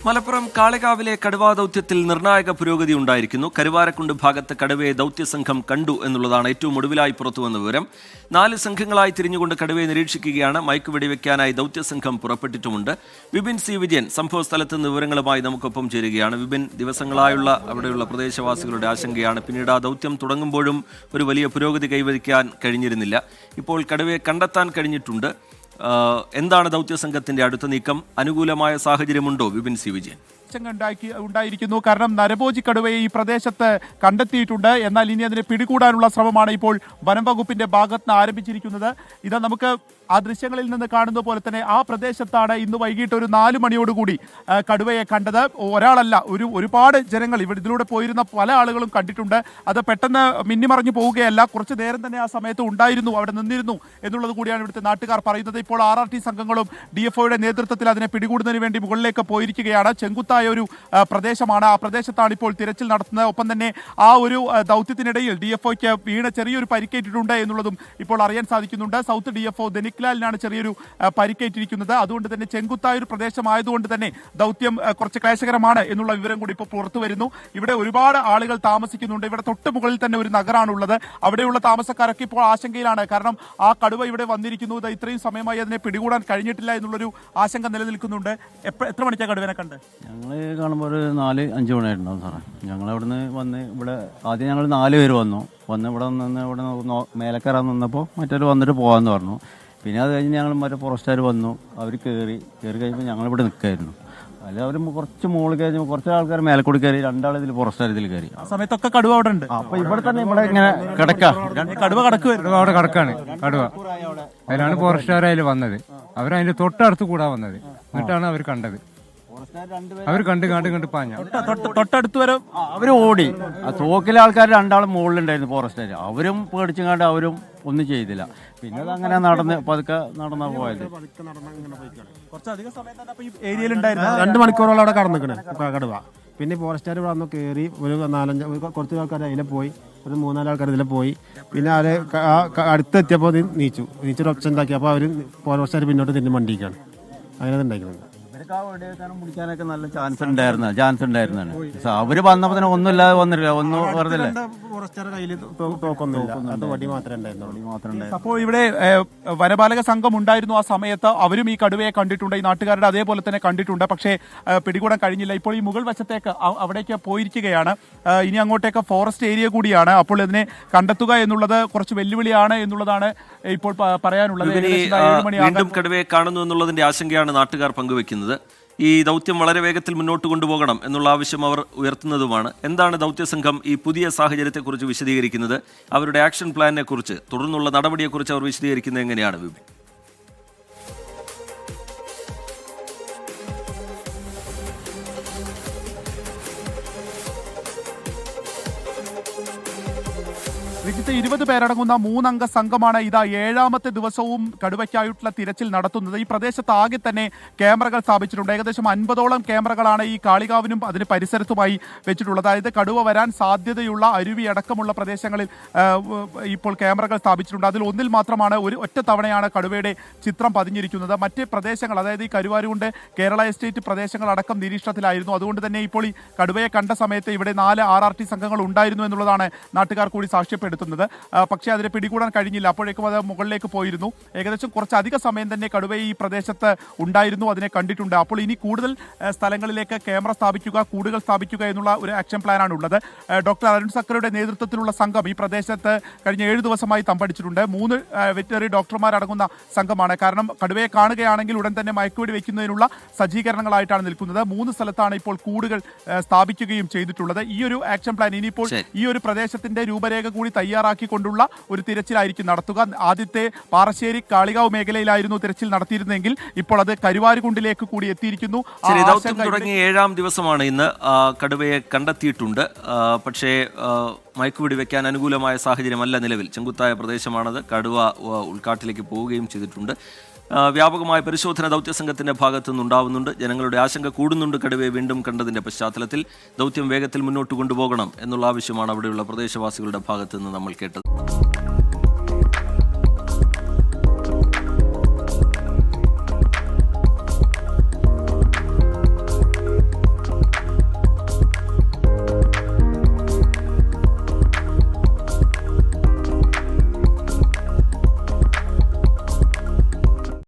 മലപ്പുറം കാളികാവിലെ കടുവാ ദൗത്യത്തിൽ നിർണായക പുരോഗതി ഉണ്ടായിരിക്കുന്നു. കരുവാരക്കുണ്ട് ഭാഗത്ത് കടുവയെ ദൗത്യസംഘം കണ്ടു എന്നുള്ളതാണ് ഏറ്റവും ഒടുവിലായി പുറത്തുവന്ന വിവരം. 4 സംഘങ്ങളായി തിരിഞ്ഞുകൊണ്ട് കടുവയെ നിരീക്ഷിക്കുകയാണ്. മയക്ക് വെടിവെക്കാനായി ദൗത്യസംഘം പുറപ്പെട്ടിട്ടുമുണ്ട്. വിപിൻ സി വിജയൻ സംഭവ സ്ഥലത്ത് നിന്ന് വിവരങ്ങളുമായി നമുക്കൊപ്പം ചേരുകയാണ്. വിപിൻ, ദിവസങ്ങളായുള്ള അവിടെയുള്ള പ്രദേശവാസികളുടെ ആശങ്കയാണ്. പിന്നീട് ആ ദൗത്യം തുടങ്ങുമ്പോഴും ഒരു വലിയ പുരോഗതി കൈവരിക്കാൻ കഴിഞ്ഞിരുന്നില്ല. ഇപ്പോൾ കടുവയെ കണ്ടെത്താൻ കഴിഞ്ഞിട്ടുണ്ട്. എന്താണ് ദൗത്യസംഘത്തിന്റെ അടുത്ത നീക്കം? അനുകൂലമായ സാഹചര്യമുണ്ടോ വിപിൻ സി വിജയൻ? ഉണ്ടായിരിക്കുന്നു. കാരണം നരഭോജി കടുവയെ ഈ പ്രദേശത്ത് കണ്ടെത്തിയിട്ടുണ്ട്. എന്നാൽ ഇനി അതിനെ പിടികൂടാനുള്ള ശ്രമമാണ് ഇപ്പോൾ വനം വകുപ്പിന്റെ ഭാഗത്ത് നിന്ന് ആരംഭിച്ചിരിക്കുന്നത്. ഇത് നമുക്ക് ആ ദൃശ്യങ്ങളിൽ നിന്ന് കാണുന്ന പോലെ തന്നെ ആ പ്രദേശത്താണ് ഇന്ന് വൈകിട്ട് ഒരു 4 മണിയോടുകൂടി കടുവയെ കണ്ടത്. ഒരാളല്ല, ഒരുപാട് ജനങ്ങൾ ഇതിലൂടെ പോയിരുന്ന പല ആളുകളും കണ്ടിട്ടുണ്ട്. അത് പെട്ടെന്ന് മിന്നിമറഞ്ഞു പോവുകയല്ല, കുറച്ച് നേരം തന്നെ ആ സമയത്ത് ഉണ്ടായിരുന്നു, അവിടെ നിന്നിരുന്നു എന്നുള്ളത് കൂടിയാണ് ഇവിടുത്തെ നാട്ടുകാർ പറയുന്നത്. ഇപ്പോൾ RRT സംഘങ്ങളും DFOയുടെ നേതൃത്വത്തിൽ അതിനെ പിടികൂടുന്നതിന് വേണ്ടി മുകളിലേക്ക് പോയിരിക്കുകയാണ്. ചെങ്കുത്തായ ഒരു പ്രദേശമാണ്. ആ പ്രദേശത്താണ് ഇപ്പോൾ തിരച്ചിൽ നടത്തുന്നത്. ഒപ്പം തന്നെ ആ ഒരു ദൗത്യത്തിനിടയിൽ DFOയ്ക്ക് വീണ ചെറിയൊരു പരിക്കേറ്റിട്ടുണ്ട് എന്നുള്ളതും ഇപ്പോൾ അറിയാൻ സാധിക്കുന്നുണ്ട്. സൗത്ത് DFO ലാലിനാണ് ചെറിയൊരു പരിക്കേറ്റിരിക്കുന്നത്. അതുകൊണ്ട് തന്നെ ചെങ്കുത്തായ ഒരു പ്രദേശമായതുകൊണ്ട് തന്നെ ദൗത്യം കുറച്ച് ക്ലേശകരമാണ് എന്നുള്ള വിവരം കൂടി ഇപ്പോൾ പുറത്തു വരുന്നു. ഇവിടെ ഒരുപാട് ആളുകൾ താമസിക്കുന്നുണ്ട്. ഇവിടെ തൊട്ട് മുകളിൽ തന്നെ ഒരു നഗരമാണുള്ളത്. അവിടെയുള്ള താമസക്കാരൊക്കെ ഇപ്പോൾ ആശങ്കയിലാണ്. കാരണം ആ കടുവ ഇവിടെ വന്നിരിക്കുന്നു, ഇത്രയും സമയമായി അതിനെ പിടികൂടാൻ കഴിഞ്ഞിട്ടില്ല എന്നുള്ളൊരു ആശങ്ക നിലനിൽക്കുന്നുണ്ട്. എത്ര മണിക്കാണ് കടുവനെ കണ്ട്? ഞങ്ങൾ കാണുമ്പോൾ ഒരു 4-5 മണിയായിട്ടുണ്ടാവും സാറേ. ഞങ്ങൾ അവിടുന്ന് വന്ന് ഇവിടെ ആദ്യം ഞങ്ങൾ 4 പേര് വന്ന് ഇവിടെ മേലെ കയറാൻ നിന്നപ്പോൾ മറ്റൊരു വന്നിട്ട് പോകാമെന്ന് പറഞ്ഞു. പിന്നെ അത് കഴിഞ്ഞ് ഞങ്ങൾ മറ്റേ ഫോറസ്റ്റുകാർ വന്നു. അവർ കയറി കഴിയുമ്പോൾ ഞങ്ങളിവിടെ നിൽക്കായിരുന്നു. അതിൽ അവർ കുറച്ച് മുകളിൽ കഴിഞ്ഞപ്പോൾ കുറച്ച് ആൾക്കാർ മേലക്കൂടി കയറി, 2 ഇതിൽ ഫോറസ്റ്റുകാർ ഇതിൽ കയറി. ആ സമയത്തൊക്കെ കടുവ അവിടെ ഉണ്ട്. അപ്പോൾ ഇവിടെ തന്നെ ഇവിടെ ഇങ്ങനെ കിടക്കാം, കടുവ കിടക്കുമായിരുന്നു. അവിടെ കിടക്കാണ് കടുവ. അതിലാണ് ഫോറസ്റ്റുകാർ അതിൽ വന്നത്. അവരതിൻ്റെ തൊട്ടടുത്ത് കൂടാ വന്നത്. എന്നിട്ടാണ് അവർ കണ്ടത്. അവർ കണ്ട് പാഞ്ഞ തൊട്ടടുത്ത് വരെ അവർ ഓടി. ആ തോക്കിലെ ആൾക്കാർ 2 മുകളിലുണ്ടായിരുന്നു ഫോറസ്റ്റുകാർ. അവരും പേടിച്ചും കണ്ട് അവരും ഒന്നും ചെയ്തില്ല. പിന്നെ അത് അങ്ങനെ നടന്ന് പതുക്കെ നടന്നാ പോയത്. കുറച്ചധികം സമയം തന്നെ ഈ ഏരിയയിൽ ഉണ്ടായിരുന്നു. 2 മണിക്കൂറോളം അവിടെ കടന്നിക്കണേ കടുവ. പിന്നെ ഫോറസ്റ്റുകാർ ഇവിടെ വന്ന് കയറി ഒരു 4-5 കുറച്ച് ആൾക്കാർ അതിലെ പോയി, ഒരു 3-4 ആൾക്കാർ ഇതിലെ പോയി. പിന്നെ അവരെ അടുത്തെത്തിയപ്പോൾ നീച്ചൊരു ഒച്ച ഉണ്ടാക്കി. അപ്പോൾ അവർ ഫോറസ്റ്റുകാർ പിന്നോട്ട് തിരിഞ്ഞ് മണ്ടിക്കാണ് അങ്ങനെ ഉണ്ടാക്കുന്നത്. പിടിക്കാനൊക്കെ നല്ല ചാൻസ് ഉണ്ടായിരുന്നാണ്. അവര് വന്നപ്പോ തന്നെ ഒന്നുമില്ലാതെ വന്നിട്ടില്ല, ഒന്നും വെറുതെ. അപ്പോൾ ഇവിടെ വനപാലക സംഘം ഉണ്ടായിരുന്നു ആ സമയത്ത്. അവരും ഈ കടുവയെ കണ്ടിട്ടുണ്ട്, ഈ നാട്ടുകാരുടെ അതേപോലെ തന്നെ കണ്ടിട്ടുണ്ട്. പക്ഷേ പിടികൂടാൻ കഴിഞ്ഞില്ല. ഇപ്പോൾ ഈ മുകൾ വശത്തേക്ക് അവിടേക്ക് പോയിരിക്കുകയാണ്. ഇനി അങ്ങോട്ടേക്ക് ഫോറസ്റ്റ് ഏരിയ കൂടിയാണ്. അപ്പോൾ ഇതിനെ കണ്ടെത്തുക എന്നുള്ളത് കുറച്ച് വെല്ലുവിളിയാണ് എന്നുള്ളതാണ് ഇപ്പോൾ പറയാനുള്ളത്. വീണ്ടും കടുവയെ കാണുന്നു എന്നുള്ളതിന്റെ ആശങ്കയാണ് നാട്ടുകാർ പങ്കുവെക്കുന്നത്. ഈ ദൗത്യം വളരെ വേഗത്തിൽ മുന്നോട്ട് കൊണ്ടുപോകണം എന്നുള്ള ആവശ്യം അവർ ഉയർത്തുന്നതുമാണ്. എന്താണ് ദൗത്യസംഘം ഈ പുതിയ സാഹചര്യത്തെക്കുറിച്ച് വിശദീകരിക്കുന്നത്? അവരുടെ ആക്ഷൻ പ്ലാനിനെ കുറിച്ച്, തുടർന്നുള്ള നടപടിയെക്കുറിച്ച് അവർ വിശദീകരിക്കുന്നത് എങ്ങനെയാണ് വിപിൻ? വിജിത്ത് 20 പേരടങ്ങുന്ന 3 അംഗ സംഘമാണ് ഇതാ 7ാമത്തെ ദിവസവും കടുവയ്ക്കായിട്ടുള്ള തിരച്ചിൽ നടത്തുന്നത്. ഈ പ്രദേശത്ത് ആകെ തന്നെ ക്യാമറകൾ സ്ഥാപിച്ചിട്ടുണ്ട്. ഏകദേശം 50ഓളം ക്യാമറകളാണ് ഈ കാളികാവിനും അതിന് പരിസരത്തുമായി വെച്ചിട്ടുള്ളത്. അതായത് കടുവ വരാൻ സാധ്യതയുള്ള അരുവി അടക്കമുള്ള പ്രദേശങ്ങളിൽ ഇപ്പോൾ ക്യാമറകൾ സ്ഥാപിച്ചിട്ടുണ്ട്. അതിൽ ഒന്നിൽ മാത്രമാണ് ഒറ്റ തവണയാണ് കടുവയുടെ ചിത്രം പതിഞ്ഞിരിക്കുന്നത്. മറ്റ് പ്രദേശങ്ങൾ, അതായത് ഈ കരുവാരുകുണ്ട്, കേരള എസ്റ്റേറ്റ് പ്രദേശങ്ങളടക്കം നിരീക്ഷണത്തിലായിരുന്നു. അതുകൊണ്ട് തന്നെ ഇപ്പോൾ ഈ കടുവയെ കണ്ട സമയത്ത് ഇവിടെ 4 RRT സംഘങ്ങൾ ഉണ്ടായിരുന്നു എന്നുള്ളതാണ് നാട്ടുകാർ കൂടി സാക്ഷ്യപ്പെടുത്തുന്നത്. പക്ഷേ അതിനെ പിടികൂടാൻ കഴിഞ്ഞില്ല. അപ്പോഴേക്കും അത് മുകളിലേക്ക് പോയിരുന്നു. ഏകദേശം കുറച്ചധിക സമയം തന്നെ കടുവ ഈ പ്രദേശത്ത് ഉണ്ടായിരുന്നു, അതിനെ കണ്ടിട്ടുണ്ട്. അപ്പോൾ ഇനി കൂടുതൽ സ്ഥലങ്ങളിലേക്ക് ക്യാമറ സ്ഥാപിക്കുക, കൂടുകൾ സ്ഥാപിക്കുക എന്നുള്ള ഒരു ആക്ഷൻ പ്ലാനാണ് ഉള്ളത്. ഡോക്ടർ അരുൺ സക്കറുടെ നേതൃത്വത്തിലുള്ള സംഘം ഈ പ്രദേശത്ത് കഴിഞ്ഞ 7 ദിവസമായി തമ്പടിച്ചിട്ടുണ്ട്. 3 വെറ്ററിനറി ഡോക്ടർമാരടങ്ങുന്ന സംഘമാണ്. കാരണം കടുവയെ കാണുകയാണെങ്കിൽ ഉടൻ തന്നെ മയക്കുവെടി വയ്ക്കുന്നതിനുള്ള സജ്ജീകരണങ്ങളായിട്ടാണ് നിൽക്കുന്നത്. 3 സ്ഥലത്താണ് ഇപ്പോൾ കൂടുകൾ സ്ഥാപിക്കുകയും ചെയ്തിട്ടുള്ളത്. ഈ ഒരു ആക്ഷൻ പ്ലാൻ ഇനിയിപ്പോൾ ഈ ഒരു പ്രദേശത്തിന്റെ രൂപരേഖ കൂടി തയ്യാറാക്കിക്കൊണ്ടുള്ള ഒരു തിരച്ചിലായിരിക്കും നടത്തുക. ആദ്യത്തെ പാറശ്ശേരി കാളികാവ് മേഖലയിലായിരുന്നു തിരച്ചിൽ നടത്തിയിരുന്നെങ്കിൽ ഇപ്പോൾ അത് കരുവാരുകുണ്ടിലേക്ക് കൂടി എത്തിയിരിക്കുന്നു. ദൗത്യം തുടങ്ങിയ 7ാം ദിവസമാണ് ഇന്ന്. കടുവയെ കണ്ടെത്തിയിട്ടുണ്ട്. പക്ഷേ മയക്കുവെടി വെക്കാൻ അനുകൂലമായ സാഹചര്യമല്ല നിലവിൽ. ചെങ്കുത്തായ പ്രദേശമാണത്. കടുവ ഉൾക്കാട്ടിലേക്ക് പോവുകയും ചെയ്തിട്ടുണ്ട്. വ്യാപകമായ പരിശോധന ദൗത്യസംഘത്തിന്റെ ഭാഗത്തു നിന്നുണ്ടാവുന്നുണ്ട്. ജനങ്ങളുടെ ആശങ്ക കൂടുന്നുണ്ട്. കടുവയെ വീണ്ടും കണ്ടതിന്റെ പശ്ചാത്തലത്തിൽ ദൗത്യം വേഗത്തിൽ മുന്നോട്ട് കൊണ്ടുപോകണം എന്നുള്ള ആവശ്യമാണ് അവിടെയുള്ള പ്രദേശവാസികളുടെ ഭാഗത്തു നിന്ന് നമ്മൾ കേട്ടത്.